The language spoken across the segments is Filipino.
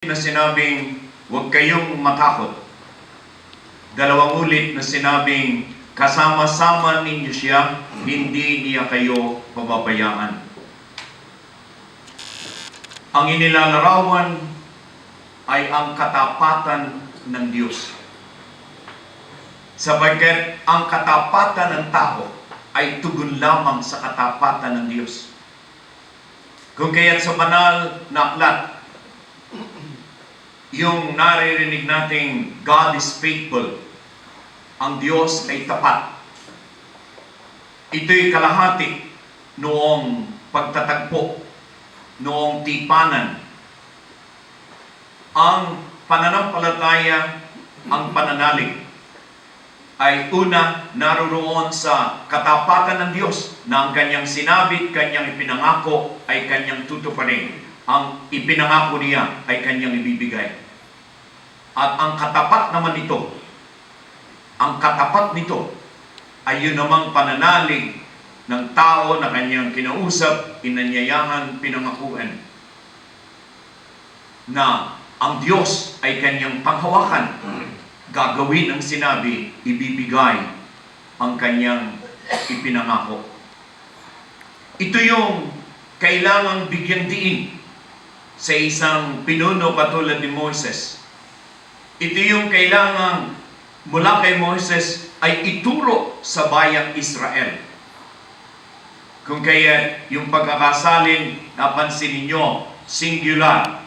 Na sinabing, huwag kayong matakot. Dalawang ulit na sinabing, kasama-sama ninyo siya, hindi niya kayo pababayaan. Ang inilalarawan ay ang katapatan ng Diyos. Sapagkat ang katapatan ng tao ay tugon lamang sa katapatan ng Diyos. Kung kaya't sa banal na aklat, yung naririnig nating God is faithful, ang Diyos ay tapat. Ito'y kalahati noong pagtatagpo, noong tipanan. Ang pananampalataya, ang pananalig, ay una naroroon sa katapatan ng Diyos na ang kanyang sinabi, kanyang ipinangako ay kanyang tutuparin. Ang ipinangako niya ay kanyang ibibigay. At ang katapat naman nito, ay yun namang pananalig ng tao na kanyang kinausap, inanyayahan, pinangakuan, na ang Diyos ay kanyang panghawakan, gagawin ang sinabi, ibibigay ang kanyang ipinangako. Ito yung kailangang bigyang diin sa isang pinuno katulad ni Moises. Ito yung kailangang mula kay Moises ay ituro sa bayang Israel. Kung kaya yung pagkakasalin, napansin ninyo, singular.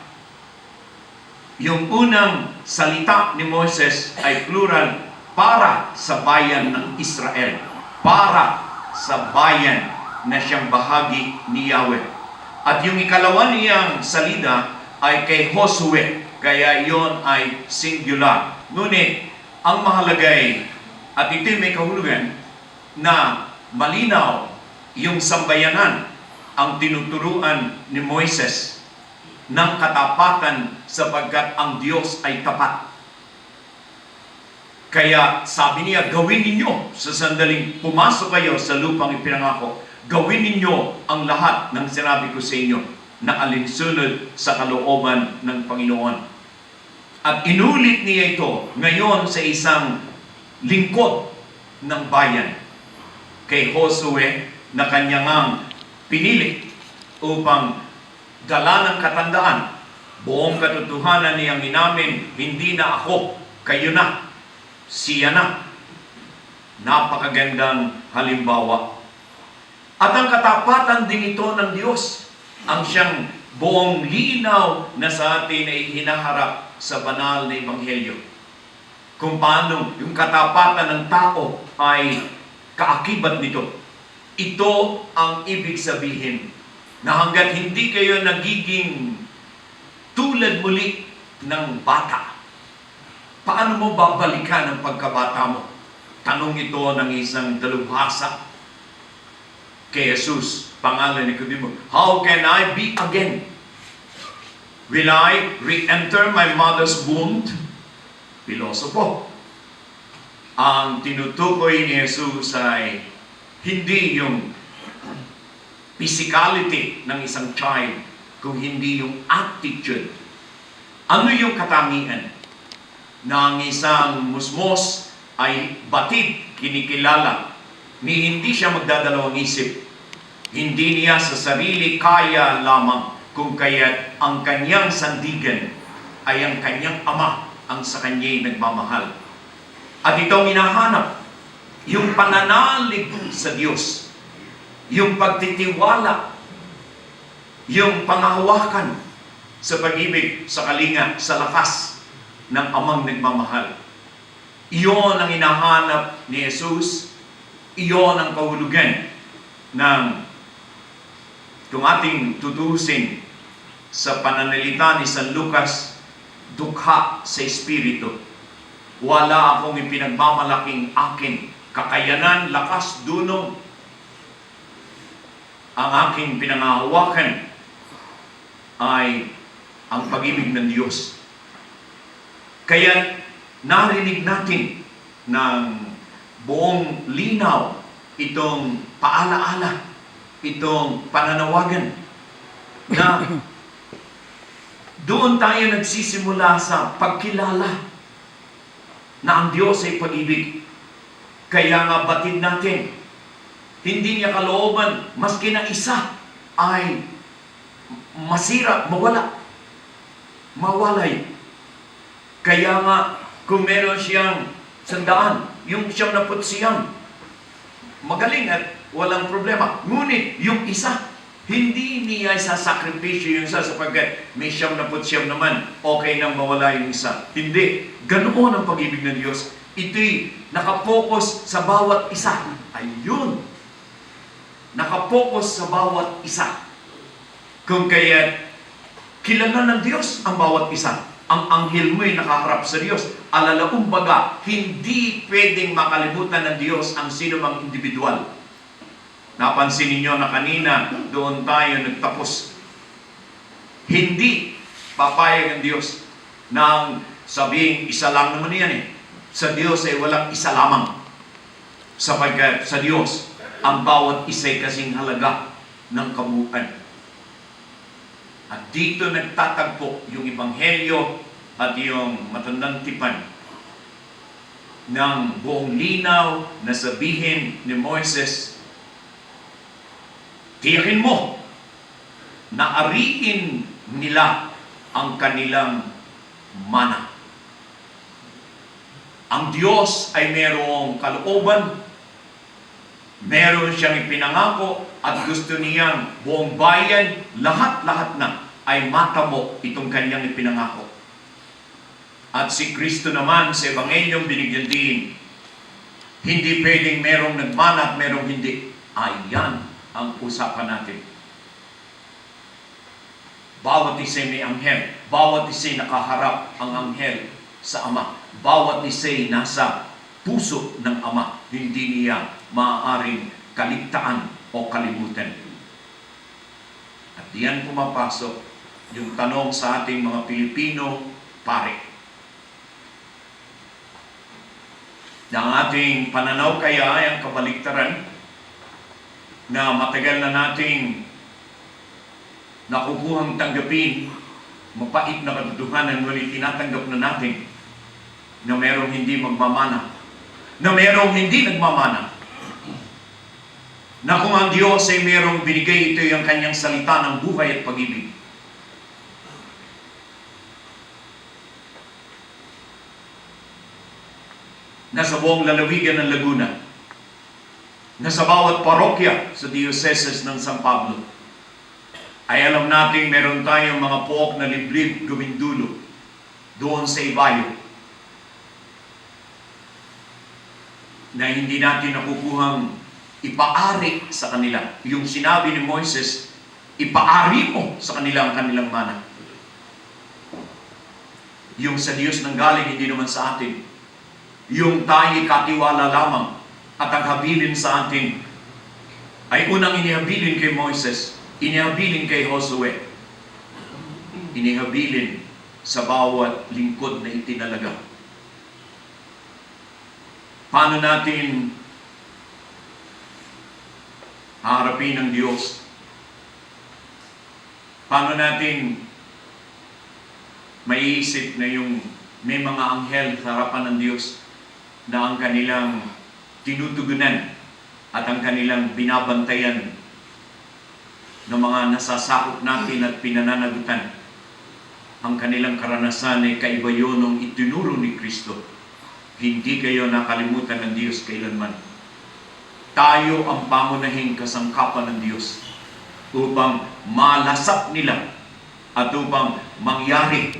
Yung unang salita ni Moises ay plural, para sa bayan ng Israel. Para sa bayan na siyang bahagi ni Yahweh. At yung ikalawa niyang salida ay kay Josue, kaya yon ay singular. Ngunit, ang mahalagay, at ito'y may kahulugan, na malinaw yung sambayanan ang tinuturuan ni Moises ng katapatan sapagkat ang Diyos ay tapat. Kaya sabi niya, gawin ninyo sa sandaling pumasok kayo sa lupang ipinangako. Gawin ninyo ang lahat ng sinabi ko sa inyo na alinsunod sa kalooban ng Panginoon. At inulit niya ito ngayon sa isang lingkod ng bayan kay Josue na kanyang pinili upang dala ng katandaan. Buong katotohanan niyang inamin, hindi na ako, kayo na, siya na. Napakagandang halimbawa. At ang katapatan din ito ng Diyos, ang siyang buong linaw na sa atin ay hinaharap sa banal na Ebanghelyo. Kung paano yung katapatan ng tao ay kaakibat nito. Ito ang ibig sabihin na hanggat hindi kayo nagiging tulad muli ng bata, paano mo babalikan ang pagkabata mo? Tanong ito ng isang dalubhasa kay Jesus, pangalan ni Nicodemo, how can I be again? Will I re-enter my mother's womb? Pilosopo. Ang tinutukoy ni Jesus ay hindi yung physicality ng isang child, kung hindi yung attitude. Ano yung katangian? Na ang isang musmos ay batid, kinikilala, ni hindi siya magdadalawang isip. Hindi niya sa sarili kaya lamang, kung kaya't ang kanyang sandigan ay ang kanyang ama, ang sa kanya'y nagmamahal. At itong hinahanap, yung pananalig sa Diyos, yung pagtitiwala, yung pangahawakan sa pag-ibig, sa kalinga, sa lakas ng amang nagmamahal. Iyon ang hinahanap ni Jesus. Iyon ang kahulugan ng kung ating tutusin sa pananalita ni San Lucas, dukha sa Espiritu. Wala akong ipinagmamalaking akin, kakayanan, lakas, dunong. Ang aking pinangahawakan ay ang pag-ibig ng Diyos. Kaya narinig natin ng buong linaw itong paalaala, itong pananawagan na Doon tayo nagsisimula sa pagkilala na ang Diyos ay pag-ibig. Kaya nga batid natin, hindi niya kalooban, maski na isa ay masira, mawalay. Kaya nga, kung meron siyang 100, yung 99, magaling at walang problema. Ngunit, yung isa, hindi niya sasakripisyo yung isa sapagkat may 99 naman, okay nang mawala yung isa. Hindi. Ganoon ang pag-ibig ng Diyos. Ito'y nakapokus sa bawat isa. Ayun. Nakapokus sa bawat isa. Kung kaya kilala ng Diyos ang bawat isa. Ang anghel mo'y nakaharap sa Diyos. Alalaumbaga, hindi pwedeng makalimutan ng Diyos ang sino mang individual. Napansin ninyo na kanina, doon tayo nagtapos. Hindi papayag ang Diyos nang sabing isa lang naman yan eh. Sa Diyos ay walang isa lamang. Sapagkat sa Diyos, ang bawat isa'y kasing halaga ng kabuuan. At dito nagtatagpo yung Ebanghelyo at yung matandang tipan ng buong linaw na sabihin ni Moises, tiyakin mo na ariin nila ang kanilang mana. Ang Diyos ay mayroong kalooban, meron siyang ipinangako at gusto niyang buong bayan, lahat-lahat na ay matamo itong kanyang ipinangako. At si Kristo naman sa Evanghelyong binigyan din, hindi pwedeng merong nagmana at merong hindi. Ayan ang usapan natin. Bawat isa'y may anghel. Bawat isa'y nakaharap ang anghel sa Ama. Bawat isa'y nasa puso ng Ama. Hindi niya maaaring kaligtaan o kalimutan. At diyan pumapasok yung tanong sa ating mga Pilipino, pare. Na ang ating pananaw kaya ay ang kabaligtaran na matagal na nating nakukuhang tanggapin, mapait na katotohanan, ngunit tinatanggap na natin na merong hindi magmamana, na merong hindi nagmamana, na kung ang Diyos ay merong binigay, ito yung kanyang salita ng buhay at pag-ibig. Nasa buong lalawigan ng Laguna, nasa bawat parokya sa Diocese ng San Pablo, ay alam natin meron tayong mga pook na liblib gumindulo doon sa Ibayo na hindi natin nakukuhang ipaari sa kanila. Yung sinabi ni Moises, ipaari mo sa kanila ang kanilang mana. Yung sa Diyos nang galing, hindi naman sa atin. Yung tayo katiwala lamang at ang habilin sa atin ay unang inihabilin kay Moises, inihabilin kay Josue, inihabilin sa bawat lingkod na itinalaga. Paano natin haharapin ang Diyos? Paano natin maiisip na yung may mga anghel sa harapan ng Diyos na ang kanilang tinutugunan at ang kanilang binabantayan ng mga nasasakop natin at pinananagutan? Ang kanilang karanasan ay kaiba yun nung itinuro ni Kristo. Hindi kayo nakalimutan ng Diyos kailanman. Tayo ang pangunahing kasangkapan ng Diyos upang malasap nila at upang mangyari